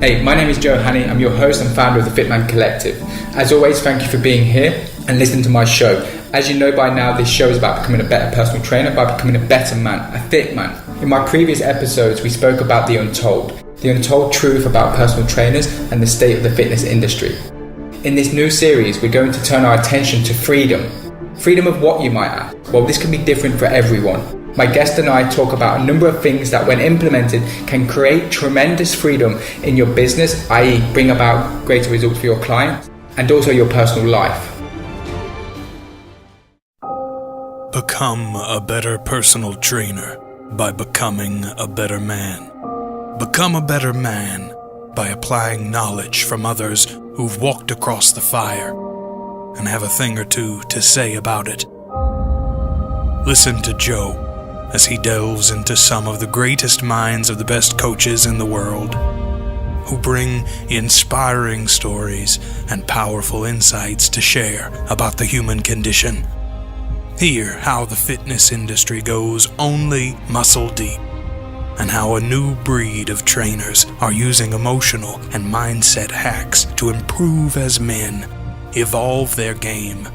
Hey, my name is Hanney. I'm your host and founder of the Fitman Collective. As always, thank you for being here and listening to my show. As you know by now, this show is about becoming a better personal trainer, by becoming a better man, a fit man. In my previous episodes, we spoke about the untold truth about personal trainers and the state of the fitness industry. In this new series, we're going to turn our attention to freedom. Freedom of what, you might ask? Well, this can be different for everyone. My guest and I talk about a number of things that, when implemented, can create tremendous freedom in your business, i.e. bring about greater results for your clients and also your personal life. Become a better personal trainer by becoming a better man. Become a better man by applying knowledge from others who've walked across the fire and have a thing or two to say about it. Listen to Joe as he delves into some of the greatest minds of the best coaches in the world, who bring inspiring stories and powerful insights to share about the human condition. Hear how the fitness industry goes only muscle deep, and how a new breed of trainers are using emotional and mindset hacks to improve as men, evolve their game,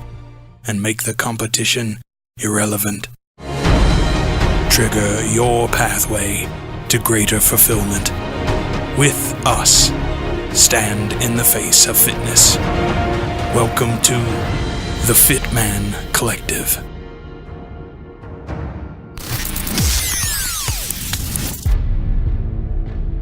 and make the competition irrelevant. Trigger your pathway to greater fulfillment. With us, stand in the face of fitness. Welcome to the Fitman Collective.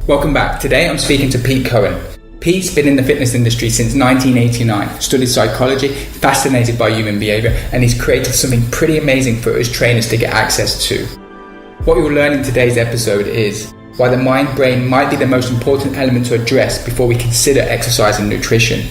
Welcome back. Today I'm speaking to Pete Cohen. Pete's been in the fitness industry since 1989, studied psychology, fascinated by human behavior, and he's created something pretty amazing for us trainers to get access to. What you'll learn in today's episode is why the mind-brain might be the most important element to address before we consider exercise and nutrition.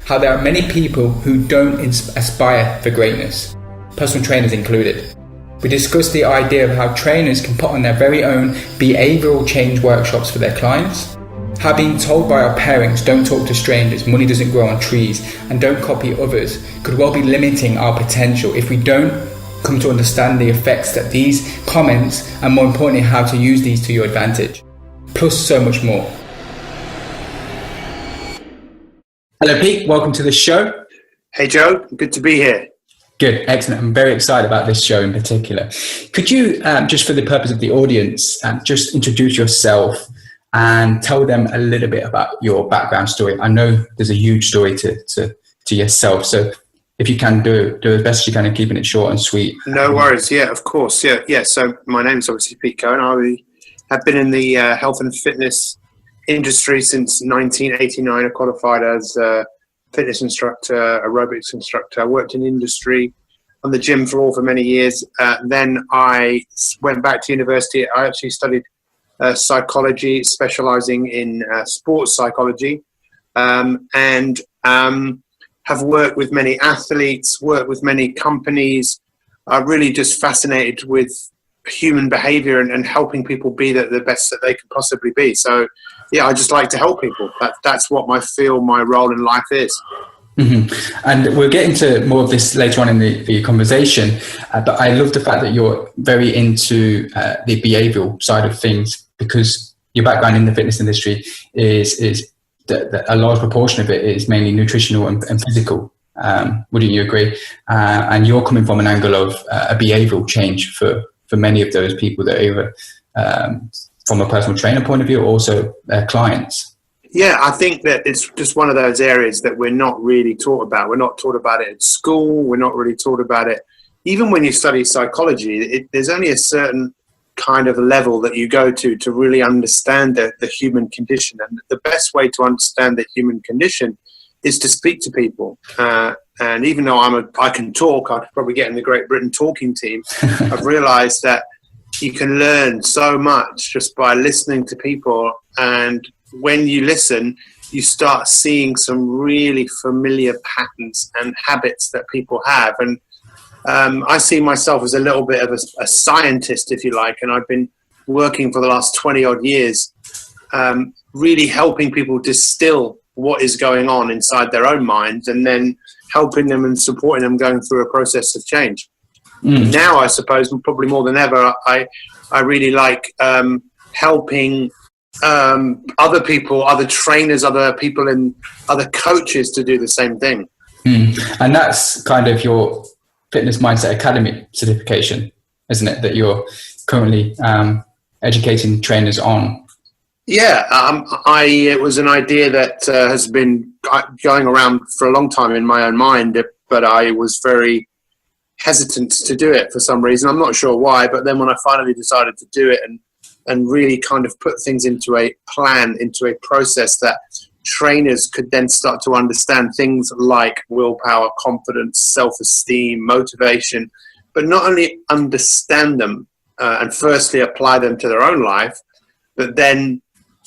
How there are many people who don't aspire for greatness, personal trainers included. We discuss the idea of how trainers can put on their very own behavioural change workshops for their clients. How being told by our parents, don't talk to strangers, money doesn't grow on trees, and don't copy others, could well be limiting our potential if we don't come to understand the effects that these comments, and more importantly, how to use these to your advantage. Plus so much more. Hello Pete, welcome to the show. Hey Joe, good to be here. Good, excellent. I'm very excited about this show in particular. Could you, just for the purpose of the audience, just introduce yourself and tell them a little bit about your background story? I know there's a huge story to yourself, so if you can do as best as you can in keeping it short and sweet. No worries. Yeah, of course. Yeah. So my name's obviously Pete Cohen. I have been in the health and fitness industry since 1989. I qualified as a fitness instructor, aerobics instructor. I worked in industry on the gym floor for many years. Then I went back to university. I actually studied psychology, specializing in sports psychology, and have worked with many athletes, worked with many companies. I'm really just fascinated with human behavior and helping people be the best that they can possibly be. So, yeah, I just like to help people. That's what my role in life is. Mm-hmm. And we'll get into more of this later on in the conversation. But I love the fact that you're very into the behavioral side of things, because your background in the fitness industry is a large proportion of it is mainly nutritional and physical. Wouldn't you agree? And you're coming from an angle of a behavioural change for many of those people that are either from a personal trainer point of view, or also their clients. Yeah, I think that it's just one of those areas that we're not really taught about. We're not taught about it at school. We're not really taught about it. Even when you study psychology, there's only a certain kind of level that you go to really understand the human condition. And the best way to understand the human condition is to speak to people. And even though I can talk, I could probably get in the Great Britain talking team. I've realized that you can learn so much just by listening to people. And when you listen, you start seeing some really familiar patterns and habits that people have. And I see myself as a little bit of a scientist, if you like, and I've been working for the last 20 odd years, really helping people distill what is going on inside their own minds, and then helping them and supporting them going through a process of change. Now, I suppose, probably more than ever, I really like helping other people, other trainers, other people, and other coaches to do the same thing. And that's kind of your Fitness Mindset Academy certification, isn't it? That you're currently educating trainers on. Yeah, it was an idea that has been going around for a long time in my own mind, but I was very hesitant to do it for some reason. I'm not sure why, but then when I finally decided to do it and really kind of put things into a plan, into a process that trainers could then start to understand things like willpower, confidence, self-esteem, motivation, but not only understand them and firstly apply them to their own life, but then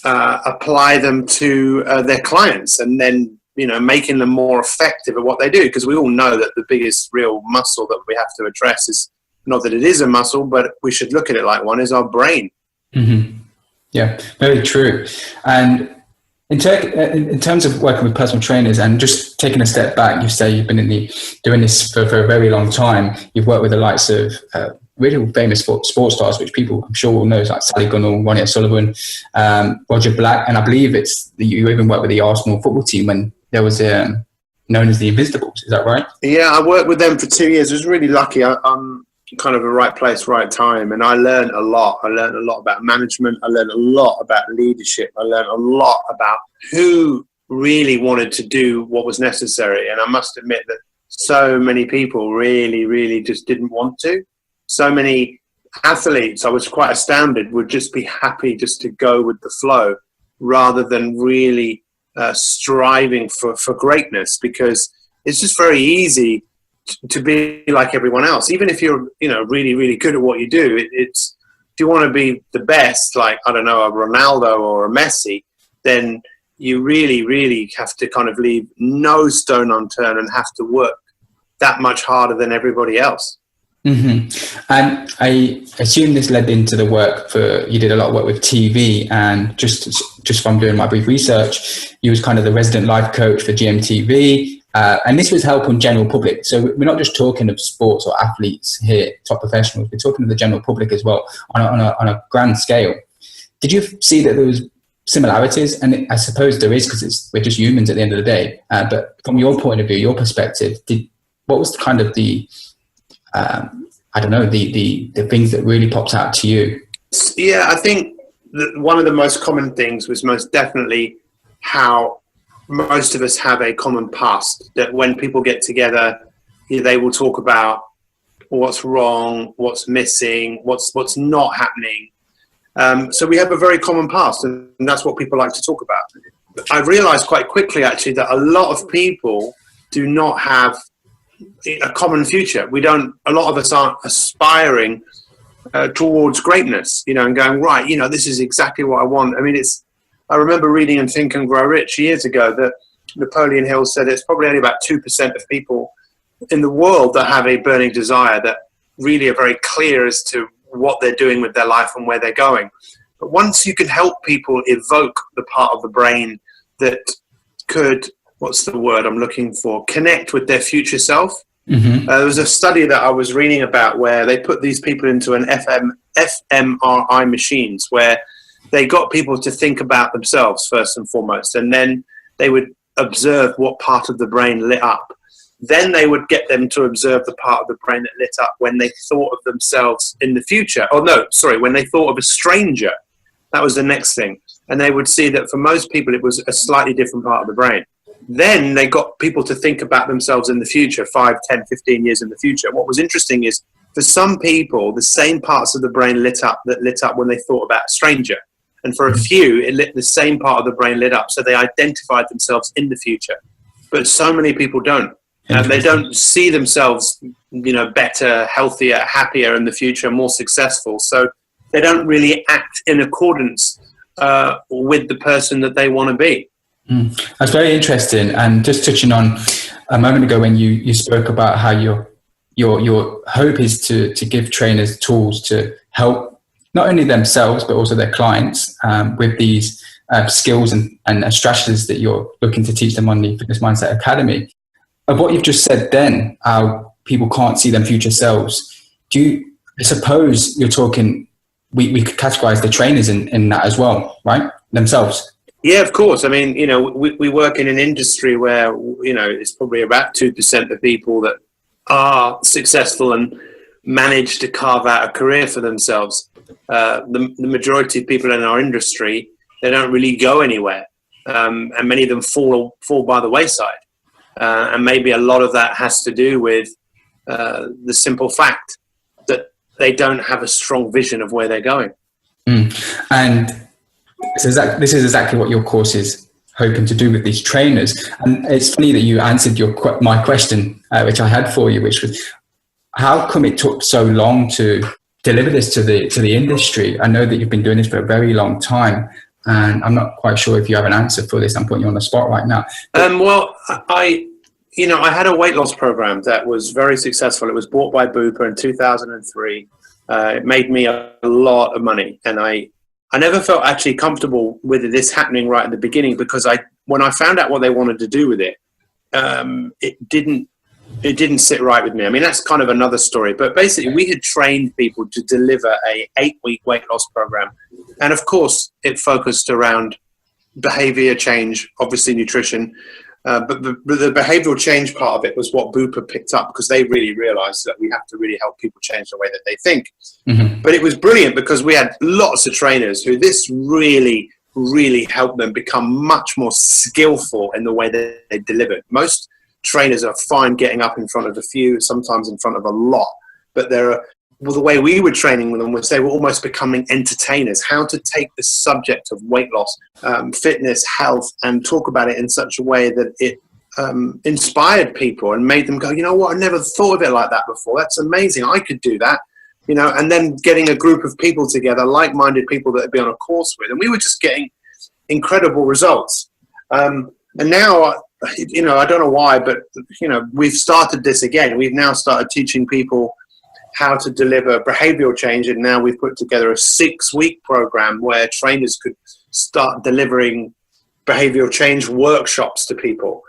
apply them to their clients, and then, you know, making them more effective at what they do. Because we all know that the biggest real muscle that we have to address is, not that it is a muscle, but we should look at it like one, is our brain. Mm-hmm. Yeah, very true. And in terms of working with personal trainers and just taking a step back, you say you've been doing this for a very long time. You've worked with the likes of really famous sports stars, which people I'm sure will know, like Sally Gunnell, Ronnie O'Sullivan, Roger Black, and I believe you even worked with the Arsenal football team when there was known as the Invincibles. Is that right? Yeah, I worked with them for 2 years. I was really lucky. I'm kind of a right place, right time, and I learned a lot. I learned a lot about management. I learned a lot about leadership. I learned a lot about who really wanted to do what was necessary. And I must admit that so many people really, really just didn't want to. So many athletes, I was quite astounded, would just be happy just to go with the flow rather than really striving for greatness, because it's just very easy to be like everyone else. Even if you're, you know, really, really good at what you do, it's if you want to be the best, like, I don't know, a Ronaldo or a Messi, then you really, really have to kind of leave no stone unturned and have to work that much harder than everybody else. Mm-hmm. And I assume this led into the work you did a lot of work with TV, and just from doing my brief research, you was kind of the resident life coach for GMTV, and this was helping general public. So we're not just talking of sports or athletes here, top professionals, we're talking to the general public as well on a grand scale. Did you see that there was similarities? And I suppose there is, because we're just humans at the end of the day. But from your point of view, your perspective, what was kind of the the things that really popped out to you? Yeah, I think that one of the most common things was most definitely how most of us have a common past, that when people get together, they will talk about what's wrong, what's missing, what's not happening. So we have a very common past, and that's what people like to talk about. I realized quite quickly, actually, that a lot of people do not have a common future. A lot of us aren't aspiring towards greatness, and going, right, this is exactly what I want. I mean, I remember reading in Think and Grow Rich years ago that Napoleon Hill said it's probably only about 2% of people in the world that have a burning desire, that really are very clear as to what they're doing with their life and where they're going. But once you can help people evoke the part of the brain that could, what's the word I'm looking for, connect with their future self. Mm-hmm. There was a study that I was reading about where they put these people into an fMRI machines, where they got people to think about themselves first and foremost, and then they would observe what part of the brain lit up. Then they would get them to observe the part of the brain that lit up when they thought of themselves in the future. When they thought of a stranger. That was the next thing. And they would see that for most people, it was a slightly different part of the brain. Then they got people to think about themselves in the future, 5, 10, 15 years in the future. What was interesting is, for some people, the same parts of the brain lit up when they thought about a stranger. And for a few, the same part of the brain lit up, so they identified themselves in the future. But so many people don't. They don't see themselves, better, healthier, happier in the future, more successful. So they don't really act in accordance with the person that they want to be. That's very interesting. And just touching on a moment ago when you spoke about how your hope is to give trainers tools to help not only themselves but also their clients with these skills and strategies that you're looking to teach them on the Fitness Mindset Academy. Of what you've just said then, how people can't see their future selves, I suppose you're talking we could categorize the trainers in that as well, right? Themselves. Yeah, of course. I mean, we work in an industry where, it's probably about 2% of people that are successful and manage to carve out a career for themselves. The majority of people in our industry, they don't really go anywhere. And many of them fall by the wayside. And maybe a lot of that has to do with the simple fact that they don't have a strong vision of where they're going. And so this is exactly what your course is hoping to do with these trainers. And it's funny that you answered my question, which I had for you, which was, how come it took so long to deliver this to the industry? I know that you've been doing this for a very long time, and I'm not quite sure if you have an answer for this. I'm putting you on the spot right now. Well, I had a weight loss program that was very successful. It was bought by BUPA in 2003. It made me a lot of money, and I never felt actually comfortable with this happening right at the beginning, because when I found out what they wanted to do with it, it didn't sit right with me. I mean, that's kind of another story. But basically, we had trained people to deliver a 8-week weight loss program, and of course, it focused around behavior change, obviously nutrition. But the behavioral change part of it was what BUPA picked up, because they really realized that we have to really help people change the way that they think. Mm-hmm. But it was brilliant because we had lots of trainers who this really, really helped them become much more skillful in the way that they delivered. Most trainers are fine getting up in front of a few, sometimes in front of a lot. But the way we were training them was they were almost becoming entertainers, how to take the subject of weight loss, fitness, health, and talk about it in such a way that it inspired people and made them go, you know what, I never thought of it like that before. That's amazing. I could do that. And then getting a group of people together, like-minded people that would be on a course with, and we were just getting incredible results. And now, I don't know why, but, we've started this again. We've now started teaching people how to deliver behavioral change, and now we've put together a 6-week program where trainers could start delivering behavioral change workshops to people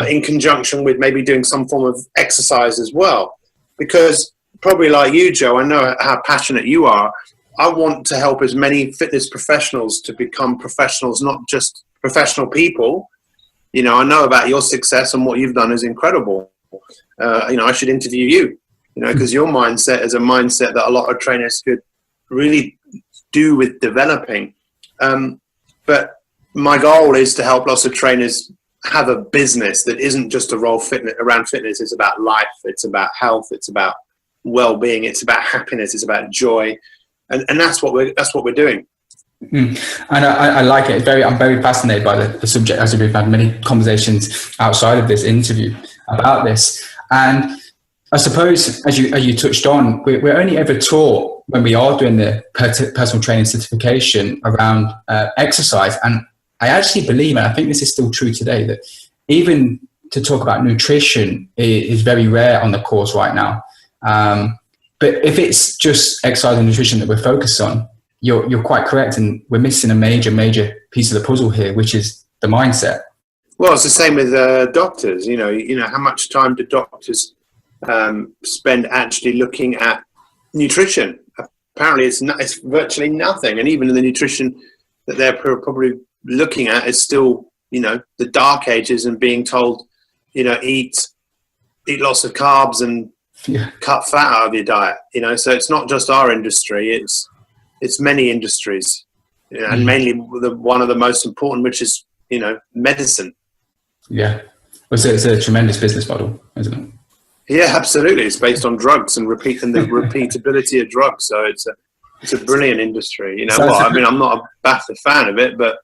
in conjunction with maybe doing some form of exercise as well. Because probably like you, Joe, I know how passionate you are. I want to help as many fitness professionals to become professionals, not just professional people. I know about your success, and what you've done is incredible. I should interview you. Because your mindset is a mindset that a lot of trainers could really do with developing. But my goal is to help lots of trainers have a business that isn't just a role around fitness. It's about life. It's about health. It's about well-being. It's about happiness. It's about joy. And that's what we're doing. And I like it. I'm very fascinated by the subject, as we've had many conversations outside of this interview about this. And I suppose, as you touched on, we're only ever taught when we are doing the personal training certification around exercise. And I actually believe, and I think this is still true today, that even to talk about nutrition is very rare on the course right now. But if it's just exercise and nutrition that we're focused on, you're quite correct. And we're missing a major piece of the puzzle here, which is the mindset. Well, it's the same with doctors. How much time do doctors spend actually looking at nutrition? Apparently it's virtually nothing, and even the nutrition that they're probably looking at is still the dark ages, and being told eat lots of carbs and cut fat out of your diet. So it's not just our industry, it's many industries, and mainly one of the most important, which is medicine. It's a tremendous business model, isn't it? Yeah, absolutely. It's based on drugs and the repeatability of drugs. So it's a brilliant industry. I'm not a fan of it, but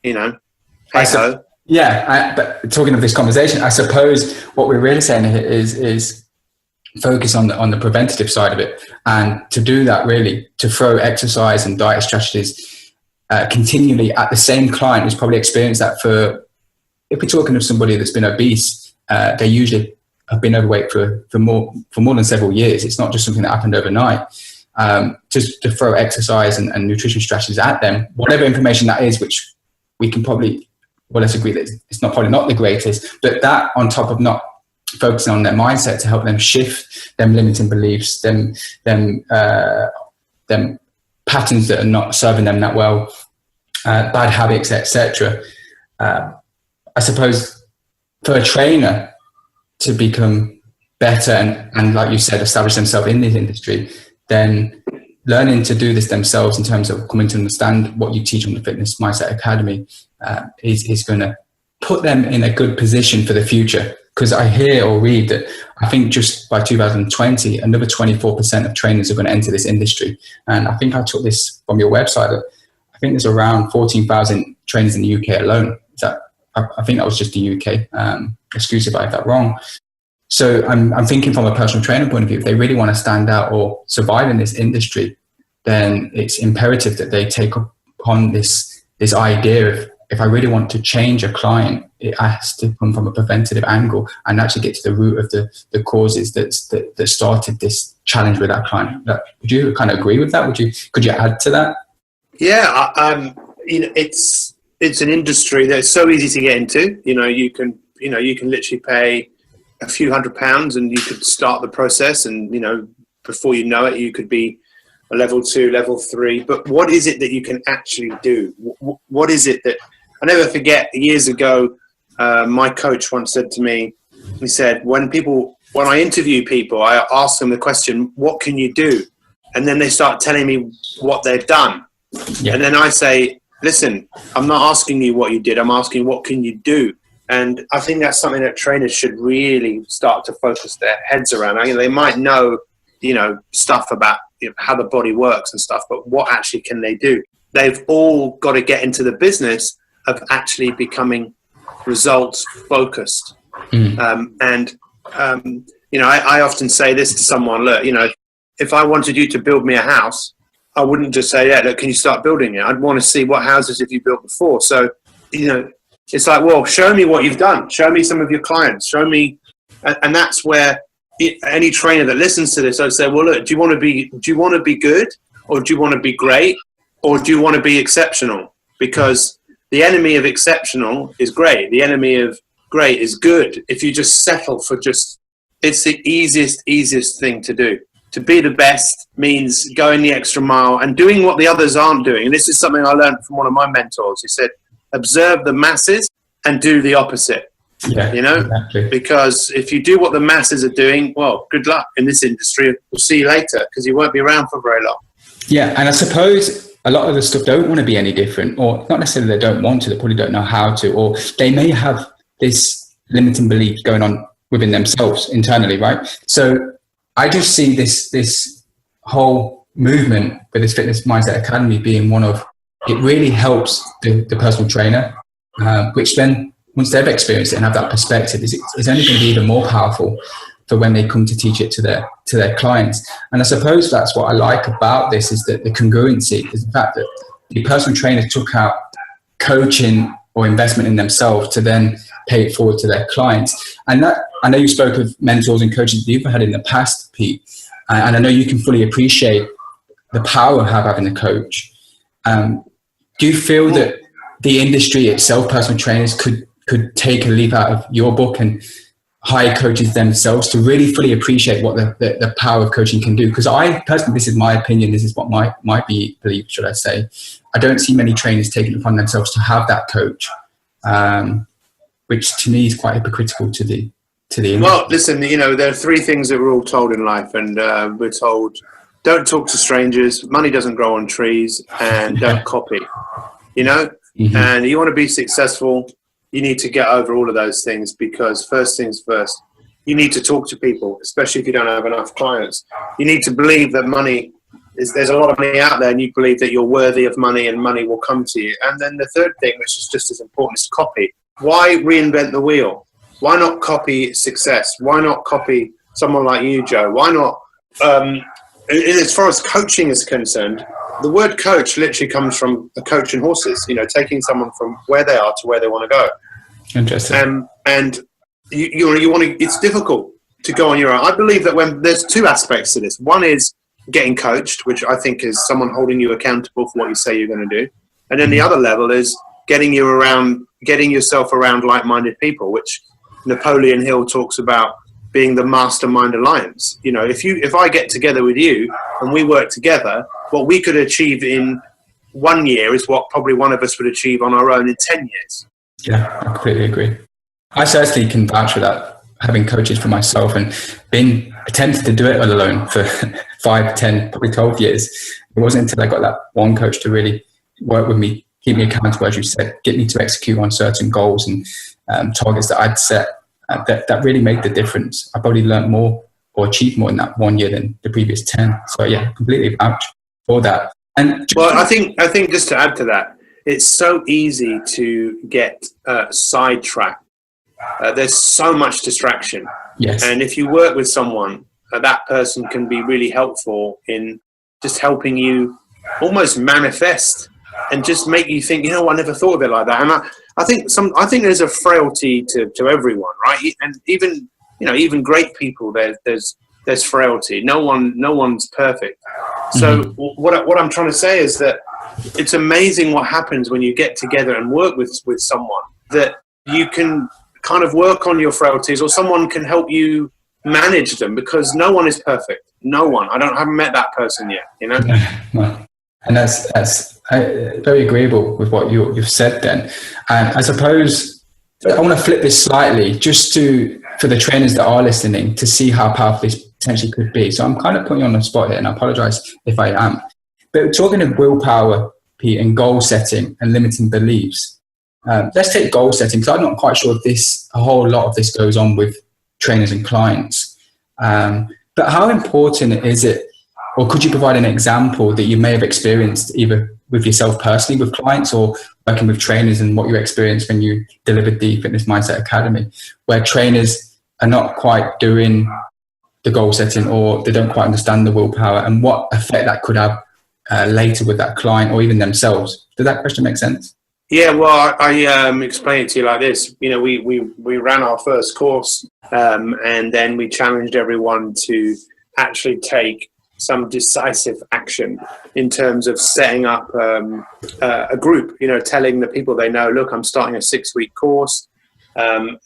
hey-ho. But talking of this conversation, I suppose what we're really saying here is focus on the preventative side of it, and to do that, really to throw exercise and diet strategies continually at the same client who's probably experienced that if we're talking of somebody that's been obese, they usually have been overweight for more than several years. It's not just something that happened overnight. Just to throw exercise and nutrition strategies at them, whatever information that is, which we can probably, let's agree that it's probably not the greatest, but that on top of not focusing on their mindset to help them shift them limiting beliefs, them patterns that are not serving them that well, bad habits, etc. I suppose for a trainer to become better and like you said, establish themselves in this industry, then learning to do this themselves in terms of coming to understand what you teach on the Fitness Mindset Academy is going to put them in a good position for the future. Because I hear or read that I think just by 2020, another 24% of trainers are going to enter this industry. And I think I took this from your website. I think there's around 14,000 trainers in the UK alone. I think that was just the UK. Excuse if I have that wrong. So I'm thinking from a personal trainer point of view, if they really want to stand out or survive in this industry, then it's imperative that they take upon this idea of, if I really want to change a client, it has to come from a preventative angle and actually get to the root of the causes that started this challenge with that client. Would you kind of agree with that? Could you add to that? Yeah, it's an industry that's so easy to get into. You can literally pay a few £100 and you could start the process, and before you know it, you could be a level 2, level 3. But what is it that you can actually do? What is it that I never forget? Years ago, my coach once said to me, he said, when I interview people, I ask them the question, what can you do? And then they start telling me what they've done. Yeah. And then I say, listen, I'm not asking you what you did. I'm asking, what can you do? And I think that's something that trainers should really start to focus their heads around. They might know, stuff about how the body works and stuff, but what actually can they do? They've all got to get into the business of actually becoming results focused. I often say this to someone, look, if I wanted you to build me a house, I wouldn't just say, yeah, look, can you start building it? I'd want to see what houses have you built before. So, it's like, well, show me what you've done. Show me some of your clients. Show me. And that's where any trainer that listens to this, I'd say, well, look, do you want to be good, or do you want to be great, or do you want to be exceptional? Because the enemy of exceptional is great. The enemy of great is good. If you just settle for it's the easiest thing to do. To be the best means going the extra mile and doing what the others aren't doing. And this is something I learned from one of my mentors. He said, observe the masses and do the opposite. Yeah, exactly. Because if you do what the masses are doing, well, good luck in this industry. We'll see you later, because you won't be around for very long. Yeah, and I suppose a lot of the stuff don't want to be any different, or not necessarily they don't want to, they probably don't know how to, or they may have this limiting belief going on within themselves internally, right? So I just see this whole movement with this Fitness Mindset Academy being one of, it really helps the personal trainer, which then, once they've experienced it and have that perspective, is only going to be even more powerful for when they come to teach it to their clients. And I suppose that's what I like about this, is that the congruency is the fact that the personal trainer took out coaching or investment in themselves to then pay it forward to their clients. And that, I know you spoke of mentors and coaches that you've had in the past, Pete, and I know you can fully appreciate the power of having a coach. Do you feel that the industry itself, personal trainers, could take a leaf out of your book and hire coaches themselves to really fully appreciate what the power of coaching can do? Because I personally, this is my opinion, this is what might be believed, should I say, I don't see many trainers taking it upon themselves to have that coach, which to me is quite hypocritical to the industry. Well, listen, there are 3 things that we're all told in life, and we're told, don't talk to strangers, money doesn't grow on trees, and don't copy, Mm-hmm. And you want to be successful, you need to get over all of those things, because first things first, you need to talk to people, especially if you don't have enough clients. You need to believe that there's a lot of money out there, and you believe that you're worthy of money and money will come to you. And then the third thing, which is just as important, is copy. Why reinvent the wheel? Why not copy success? Why not copy someone like you, Joe? Why not? As far as coaching is concerned, the word coach literally comes from a coach in horses, taking someone from where they are to where they want to go. Interesting. And you want to, it's difficult to go on your own. I believe that when there's 2 aspects to this. One is getting coached, which I think is someone holding you accountable for what you say you're going to do. And then the other level is getting yourself around like-minded people, which Napoleon Hill talks about being the mastermind alliance. If I get together with you and we work together, what we could achieve in 1 year is what probably one of us would achieve on our own in 10 years. Yeah, I completely agree. I certainly can vouch for that, having coaches for myself and been attempted to do it alone for 5, 10, probably 12 years. It wasn't until I got that one coach to really work with me, keep me accountable, as you said, get me to execute on certain goals and targets that I'd set, that really made the difference. I probably learned more or achieved more in that 1 year than the previous 10. So yeah, completely vouch for that. And well, I think just to add to that, it's so easy to get sidetracked. There's so much distraction. Yes. And if you work with someone, that person can be really helpful in just helping you almost manifest and just make you think, I never thought of it like that. And I think there's a frailty to everyone, right? And even great people, there's frailty. No one's perfect. So what I'm trying to say is that it's amazing what happens when you get together and work with someone, that you can kind of work on your frailties, or someone can help you manage them, because no one is perfect. No one. I haven't met that person yet, No. And that's very agreeable with what you've said then. And I suppose I want to flip this slightly just for the trainers that are listening to see how powerful this potentially could be. So I'm kind of putting you on the spot here, and I apologize if I am. But talking of willpower, Pete, and goal setting and limiting beliefs, let's take goal setting, because I'm not quite sure if a whole lot of this goes on with trainers and clients. But how important is it, or could you provide an example that you may have experienced either with yourself personally, with clients, or working with trainers, and what you experienced when you delivered the Fitness Mindset Academy, where trainers are not quite doing the goal setting, or they don't quite understand the willpower, and what effect that could have later with that client or even themselves? Does that question make sense? Yeah, well, I explain it to you like this. We ran our first course, and then we challenged everyone to actually take some decisive action in terms of setting up a group, telling the people they know, look, I'm starting a 6-week course, and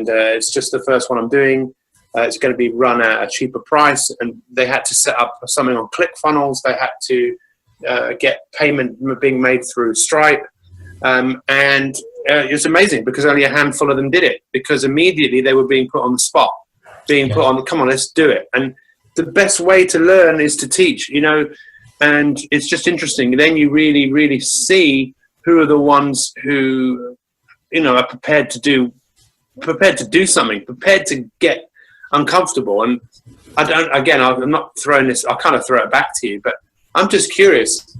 it's just the first one I'm doing. It's going to be run at a cheaper price, and they had to set up something on ClickFunnels. They had to get payment being made through Stripe. And it was amazing, because only a handful of them did it, because immediately they were being put on the spot, put on, come on, let's do it. And the best way to learn is to teach, and it's just interesting. Then you really, really see who are the ones who, are prepared to do something, prepared to get uncomfortable. And I'm not throwing this, I'll kind of throw it back to you, but I'm just curious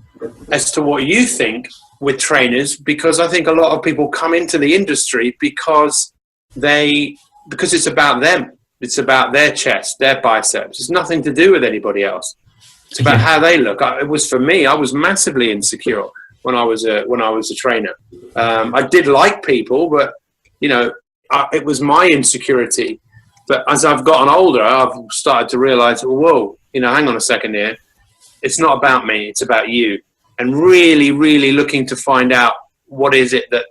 as to what you think with trainers, because I think a lot of people come into the industry because it's about them. It's about their chest, their biceps. It's nothing to do with anybody else. It's about how they look. It was for me. I was massively insecure when I was a trainer. I did like people, but it was my insecurity. But as I've gotten older, I've started to realize, whoa, hang on a second here. It's not about me. It's about you. And really, really looking to find out what is it that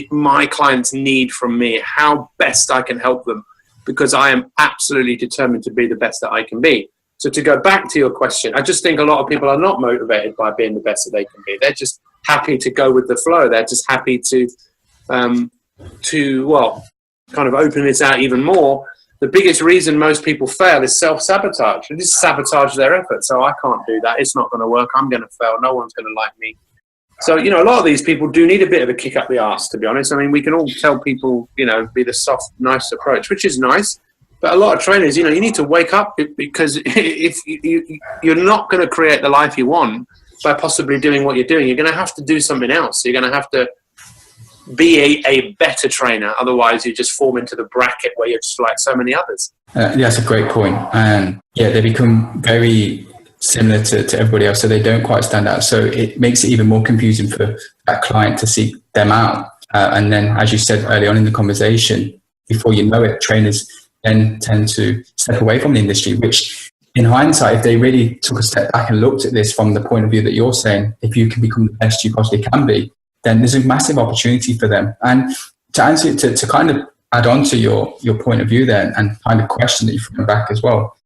my clients need from me, how best I can help them, because I am absolutely determined to be the best that I can be. So to go back to your question, I just think a lot of people are not motivated by being the best that they can be. They're just happy to go with the flow. They're just happy to kind of open this out even more. The biggest reason most people fail is self-sabotage. They just sabotage their effort. So I can't do that. It's not going to work. I'm going to fail. No one's going to like me. So, a lot of these people do need a bit of a kick up the arse, to be honest. I mean, we can all tell people, be the soft, nice approach, which is nice. But a lot of trainers, you need to wake up, because if you're not going to create the life you want by possibly doing what you're doing, you're going to have to do something else. You're going to have to be a better trainer. Otherwise, you just fall into the bracket where you're just like so many others. That's a great point. And they become very similar to everybody else, so they don't quite stand out. So it makes it even more confusing for that client to seek them out. And then, as you said early on in the conversation, before you know it, trainers then tend to step away from the industry, which in hindsight, if they really took a step back and looked at this from the point of view that you're saying, if you can become the best you possibly can be, then there's a massive opportunity for them. And to answer, to kind of add on to your point of view there, and kind of question that you threw back as well,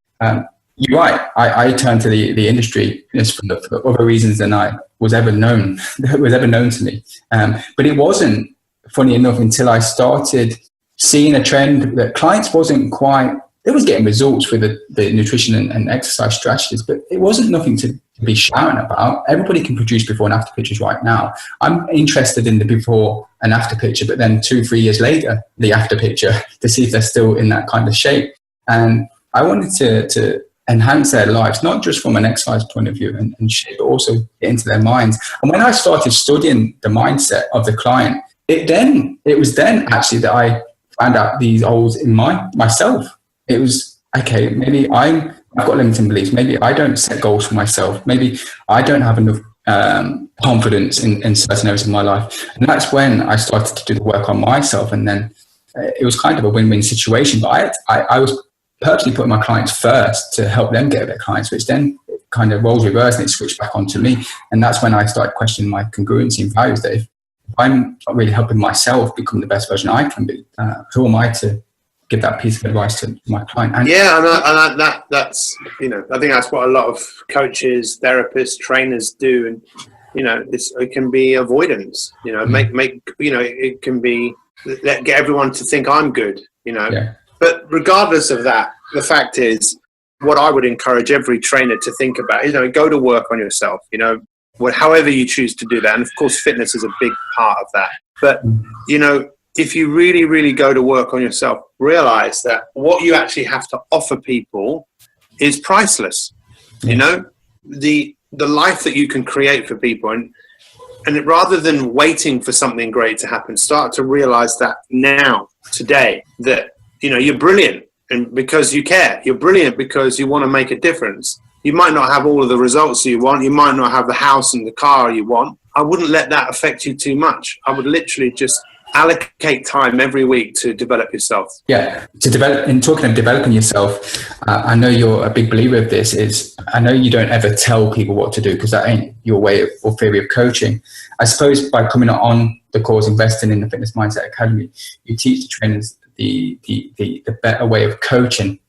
you're right. I turned to the industry just for other reasons than I was ever known to me. But it wasn't, funny enough, until I started seeing a trend that clients wasn't quite. They was getting results with the nutrition and exercise strategies, but it wasn't nothing to be shouting about. Everybody can produce before and after pictures right now. I'm interested in the before and after picture, but then 2-3 years later, the after picture, to see if they're still in that kind of shape. And I wanted to enhance their lives, not just from an exercise point of view and shape, but also get into their minds. And when I started studying the mindset of the client, it was then actually that I found out these holes in myself. It was, okay, maybe I've got limiting beliefs. Maybe I don't set goals for myself. Maybe I don't have enough confidence in certain areas of my life. And that's when I started to do the work on myself. And then it was kind of a win-win situation. But I was purposely putting my clients first to help them get their clients, which then kind of roles reverse and it switched back onto me. And that's when I started questioning my congruency and values, that if I'm not really helping myself become the best version I can be, who am I to give that piece of advice to my client? And that's, you know, I think that's what a lot of coaches, therapists, trainers do. And, you know, it can be avoidance, you know, it can be get everyone to think I'm good, you know. Yeah. But regardless of that, the fact is, what I would encourage every trainer to think about, you know, go to work on yourself, you know, however you choose to do that. And of course, fitness is a big part of that. But, you know, if you really, really go to work on yourself, realize that what you actually have to offer people is priceless. You know, the life that you can create for people, and rather than waiting for something great to happen, start to realize that now, today, that, you know, you're brilliant, and because you care. You're brilliant because you want to make a difference. You might not have all of the results you want. You might not have the house and the car you want. I wouldn't let that affect you too much. I would literally just allocate time every week to develop yourself. Yeah, in talking of developing yourself, I know you're a big believer of this. I know you don't ever tell people what to do, because that ain't your way or theory of coaching. I suppose by coming on the course, investing in the Fitness Mindset Academy, you teach the trainers the better way of coaching,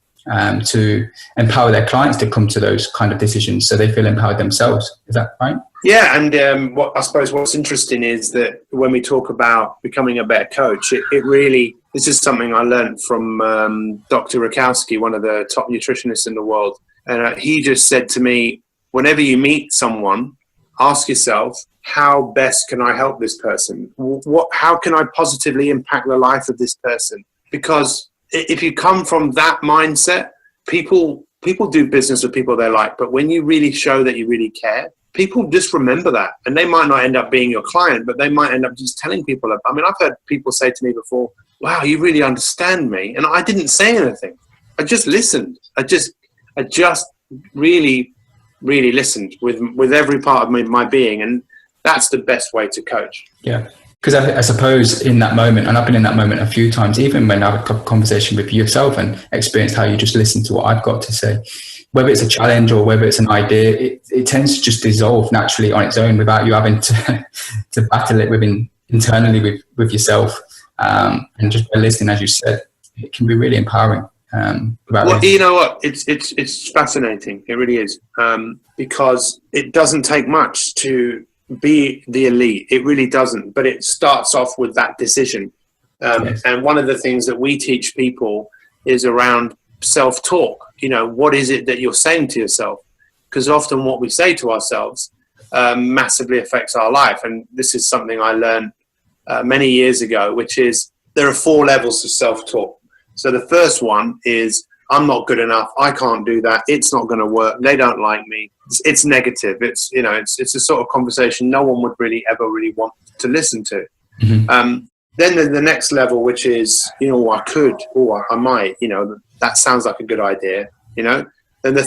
to empower their clients to come to those kind of decisions so they feel empowered themselves. Is that right? Yeah, and I suppose what's interesting is that when we talk about becoming a better coach, it really, this is something I learned from Dr. Rakowski, one of the top nutritionists in the world. And he just said to me, whenever you meet someone, ask yourself, how best can I help this person? How can I positively impact the life of this person? Because if you come from that mindset, people do business with people they like. But when you really show that you really care, people just remember that. And they might not end up being your client, but they might end up just telling people. I mean, I've heard people say to me before, wow, you really understand me. And I didn't say anything. I just listened. I just really, really listened with every part of my being. And that's the best way to coach. Yeah. Because I suppose in that moment, and I've been in that moment a few times, even when I've had a conversation with yourself and experienced how you just listen to what I've got to say, whether it's a challenge or whether it's an idea, it tends to just dissolve naturally on its own without you having to battle it internally with yourself. And just by listening, as you said, it can be really empowering. You know what? It's fascinating. It really is. Because it doesn't take much to be the elite. It really doesn't, but it starts off with that decision. Yes. And one of the things that we teach people is around self-talk. You know, what is it that you're saying to yourself? Because often what we say to ourselves massively affects our life. And this is something I learned many years ago, which is there are 4 levels of self-talk. So the first one is, I'm not good enough. I can't do that. It's not going to work. They don't like me. It's negative. It's a sort of conversation no one would really ever really want to listen to. Mm-hmm. Then the next level, which is, I could, or I might, that sounds like a good idea, Then the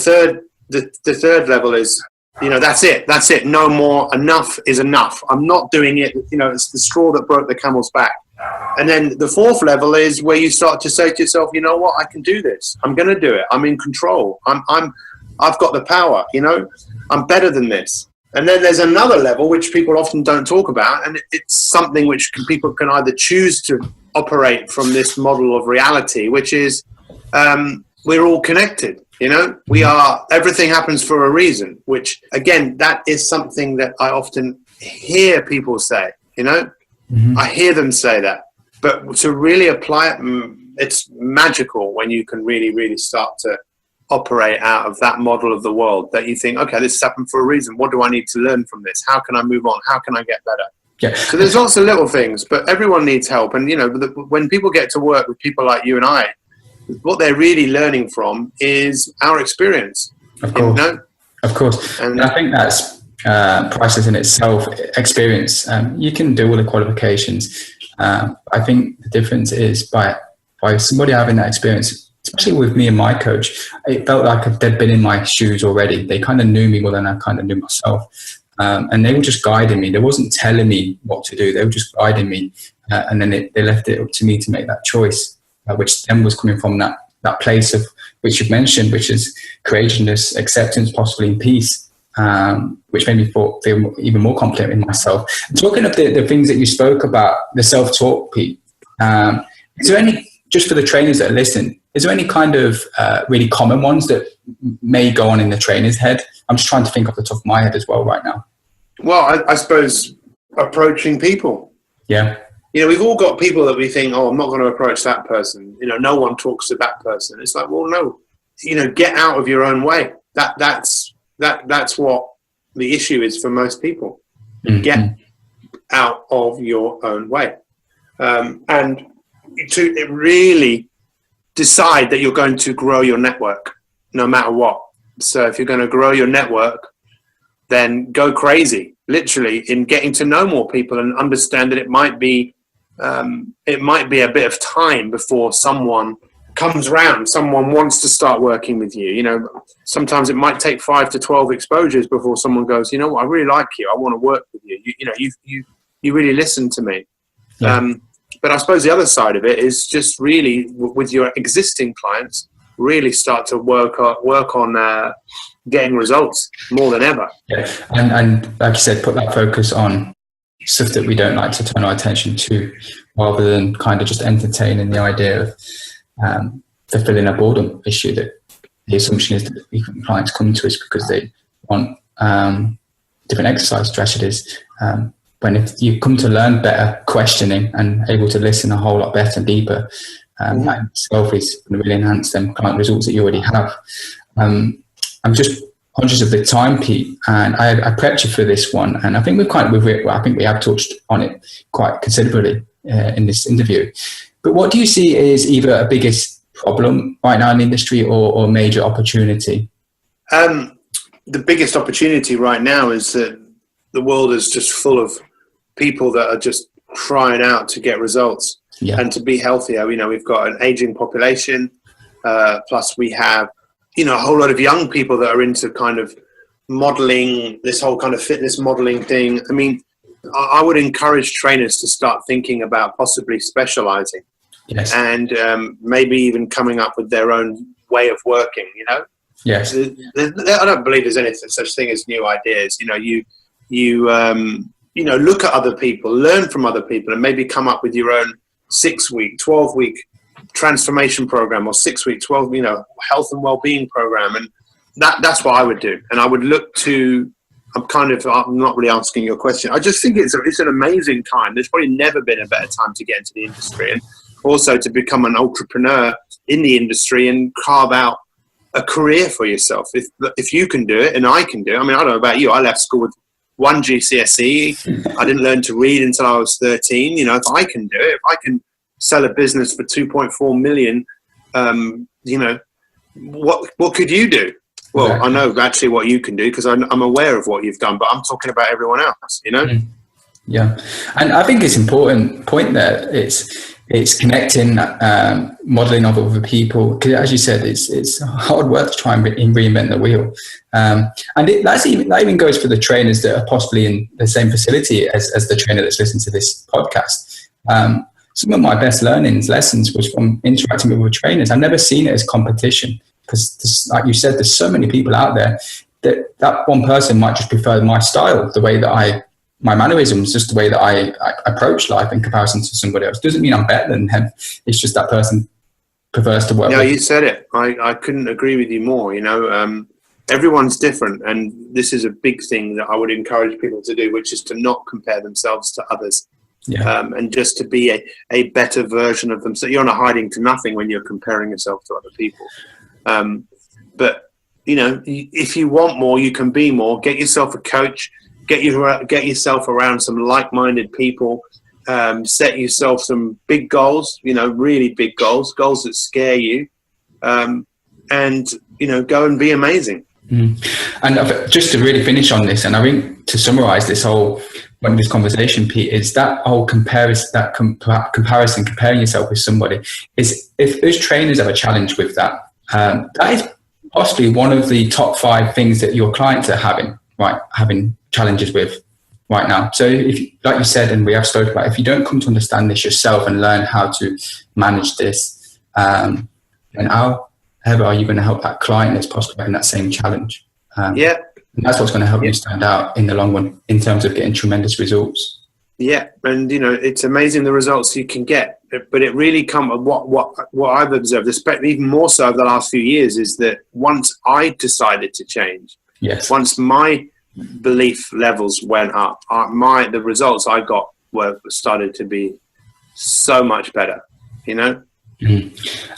third level is, that's it. No more. Enough is enough. I'm not doing it. It's the straw that broke the camel's back. And then the fourth level is where you start to say to yourself, you know what, I can do this. I'm going to do it. I'm in control. I've got the power, I'm better than this. And then there's another level, which people often don't talk about. And it's something which people can either choose to operate from this model of reality, which is we're all connected. You know, everything happens for a reason, which again, that is something that I often hear people say, you know, I hear them say that, but to really apply it, it's magical when you can really, really start to operate out of that model of the world that you think, okay, this has happened for a reason. What do I need to learn from this? How can I move on? How can I get better? Yeah. So there's lots of little things, but everyone needs help. And, you know, when people get to work with people like you and I, what they're really learning from is our experience. Of course. You know? Of course. And I think that's priceless in itself, experience. You can do all the qualifications. I think the difference is by somebody having that experience, especially with me and my coach, it felt like they'd been in my shoes already. They kind of knew me more than I kind of knew myself. And they were just guiding me. They wasn't telling me what to do. They were just guiding me. And then they left it up to me to make that choice, which then was coming from that place of which you've mentioned, which is courageousness, acceptance, possibly in peace, which made me feel even more confident in myself. Talking of the things that you spoke about, the self-talk, Pete, is there any, just for the trainers that are listening, is there any kind of really common ones that may go on in the trainer's head? I'm just trying to think off the top of my head as well right now. Well, I suppose approaching people. Yeah. You know, we've all got people that we think, oh, I'm not going to approach that person. You know, no one talks to that person. It's like, well, no, you know, get out of your own way. That's what the issue is for most people. Mm-hmm. Get out of your own way. And to really decide that you're going to grow your network no matter what. So if you're going to grow your network, then go crazy, literally, in getting to know more people and understand that it might be a bit of time before someone comes round, someone wants to start working with you. You know, sometimes it might take 5 to 12 exposures before someone goes, you know what, I really like you. I want to work with you. You really listen to me. Yeah. But I suppose the other side of it is just really with your existing clients, really start to work on getting results more than ever. Yeah. And like you said, put that focus on stuff that we don't like to turn our attention to, rather than kind of just entertaining the idea of fulfilling a boredom issue. That the assumption is that clients come to us because they want different exercise strategies. When if you come to learn better, questioning and able to listen a whole lot better and deeper, that itself is going to really enhance them client results that you already have. I'm just conscious of the time, Pete, and I prepped you for this one, and I think we have touched on it quite considerably in this interview. But what do you see is either a biggest problem right now in the industry or major opportunity? The biggest opportunity right now is that the world is just full of people that are just crying out to get results and to be healthier. You know, we've got an aging population, plus we have, you know, a whole lot of young people that are into kind of modeling, this whole kind of fitness modeling thing. I mean, I would encourage trainers to start thinking about possibly specializing and maybe even coming up with their own way of working, you know? Yes. I don't believe there's anything such thing as new ideas. You know, you know, look at other people, learn from other people, and maybe come up with your own 6-week, 12-week transformation program, or 6-week, 12, you know, health and well-being program. And that's what I would do. And I would look to, I'm not really asking your question. I just think it's an amazing time. There's probably never been a better time to get into the industry, and also to become an entrepreneur in the industry and carve out a career for yourself. If you can do it and I can do it. I mean, I don't know about you. I left school with 1 GCSE. I didn't learn to read until I was 13. You know, if I can do it, if I can sell a business for 2.4 million, you know, what could you do? Well, exactly. I know actually what you can do because I'm aware of what you've done, but I'm talking about everyone else, you know? Yeah. And I think it's important point there. It's connecting, modeling of other people. Because as you said, it's hard work to try and reinvent the wheel. And that even goes for the trainers that are possibly in the same facility as the trainer that's listening to this podcast. Some of my best lessons was from interacting with other trainers. I've never seen it as competition because, like you said, there's so many people out there that one person might just prefer my style, the way that my mannerisms, just the way that I approach life in comparison to somebody else. Doesn't mean I'm better than him. It's just that person prefers to work No, with? you said it. I couldn't agree with you more. Everyone's different, and this is a big thing that I would encourage people to do, which is to not compare themselves to others. And just to be a better version of them. So you're not hiding to nothing when you're comparing yourself to other people. But if you want more, you can be more. Get yourself a coach. Get yourself around some like-minded people. Set yourself some big goals. Really big goals that scare you, and go and be amazing. And just to really finish on this, and I think to summarize this conversation, Pete, is that whole comparison, comparing yourself with somebody, is if those trainers have a challenge with that, that is possibly one of the top 5 things that your clients are having challenges with right now. So if, like you said, and we have spoken about, if you don't come to understand this yourself and learn how to manage this, then how are you going to help that client that's possibly having that same challenge? And that's what's going to help you stand out in the long run in terms of getting tremendous results. Yeah, and it's amazing the results you can get, but it really what I've observed, especially even more so over the last few years, is that once I decided to change, once my belief levels went up, the results I got started to be so much better. And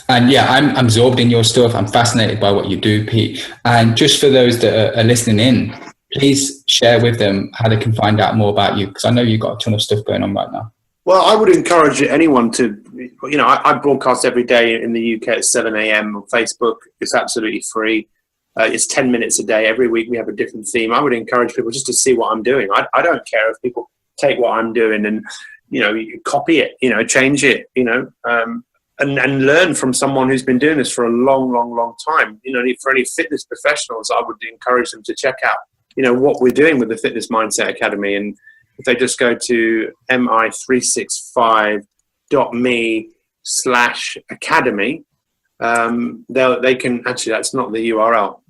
I'm absorbed in your stuff. I'm fascinated by what you do, Pete. And just for those that are listening in, please share with them how they can find out more about you, because I know you've got a ton of stuff going on right now. Well, I would encourage anyone to, I broadcast every day in the UK at 7 a.m. on Facebook. It's absolutely free. It's 10 minutes a day. Every week we have a different theme. I would encourage people just to see what I'm doing. I don't care if people take what I'm doing and, copy it, change it, and learn from someone who's been doing this for a long, long, long time. For any fitness professionals, I would encourage them to check out, what we're doing with the Fitness Mindset Academy. And if they just go to mi365.me/academy, they can, actually, that's not the URL.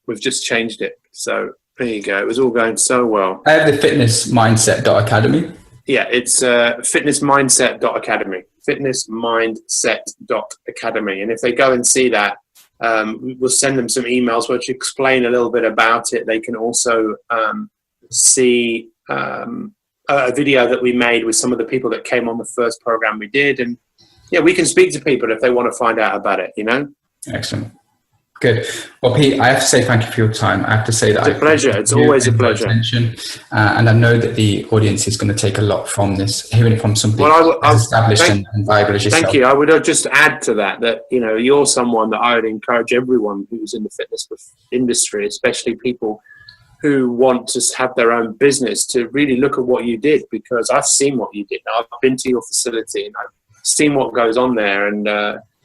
We've just changed it. So there you go. It was all going so well. I have the fitnessmindset.academy. Yeah, it's fitnessmindset.academy. fitnessmindset.academy. And if they go and see that, we'll send them some emails which explain a little bit about it. They can also see a video that we made with some of the people that came on the first program we did. And we can speak to people if they want to find out about it, Excellent. Good. Well, Pete, I have to say thank you for your time. I have to say that it's a pleasure. It's always a pleasure. And I know that the audience is going to take a lot from this, hearing it from somebody as established and viable as yourself. Thank you. I would just add to that, you're someone that I would encourage everyone who's in the fitness industry, especially people who want to have their own business, to really look at what you did, because I've seen what you did. I've been to your facility and I've seen what goes on there, and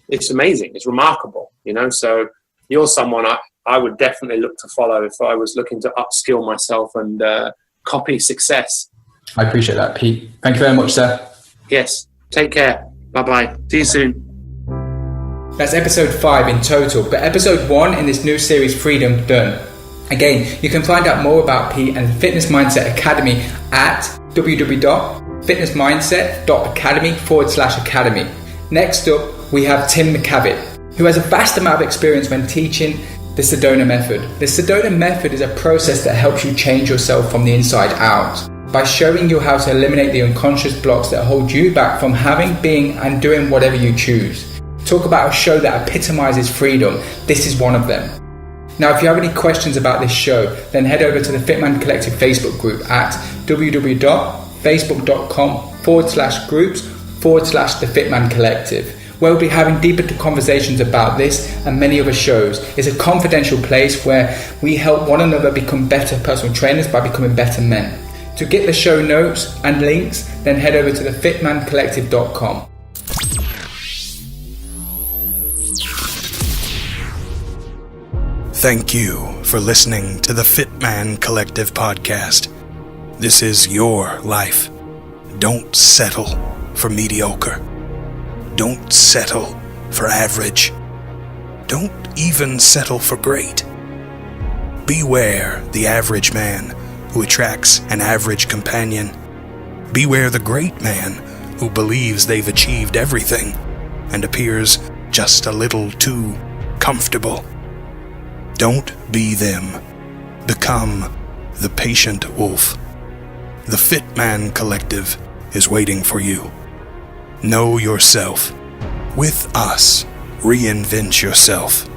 it's amazing. It's remarkable, so you're someone I would definitely look to follow if I was looking to upskill myself and copy success. I appreciate that, Pete. Thank you very much, sir. Yes. Take care. Bye-bye. See you soon. That's episode 5 in total, but episode 1 in this new series, Freedom, done. Again, you can find out more about Pete and Fitness Mindset Academy at www.fitnessmindset.academy/academy. Next up, we have Tim McCavitt, who has a vast amount of experience when teaching the Sedona method. The Sedona method is a process that helps you change yourself from the inside out by showing you how to eliminate the unconscious blocks that hold you back from having, being, and doing whatever you choose. Talk about a show that epitomizes freedom. This is one of them. Now, if you have any questions about this show, then head over to the Fitman Collective Facebook group at www.facebook.com/groups/the Fitman Collective, where we'll be having deeper conversations about this and many other shows. It's a confidential place where we help one another become better personal trainers by becoming better men. To get the show notes and links, then head over to thefitmancollective.com. Thank you for listening to the Fitman Collective podcast. This is your life. Don't settle for mediocre. Don't settle for average. Don't even settle for great. Beware the average man who attracts an average companion. Beware the great man who believes they've achieved everything and appears just a little too comfortable. Don't be them. Become the patient wolf. The Fit Man Collective is waiting for you. Know yourself. With us, reinvent yourself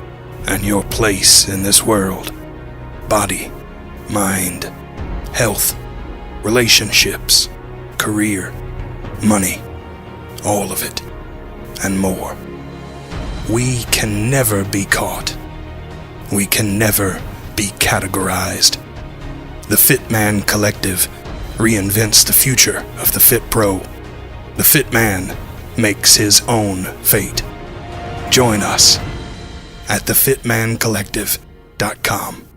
and your place in this world. Body, mind, health, relationships, career, money, all of it, and more. We can never be caught. We can never be categorized. The Fit Man Collective reinvents the future of the Fit Pro. The Fit Man makes his own fate. Join us at thefitmancollective.com.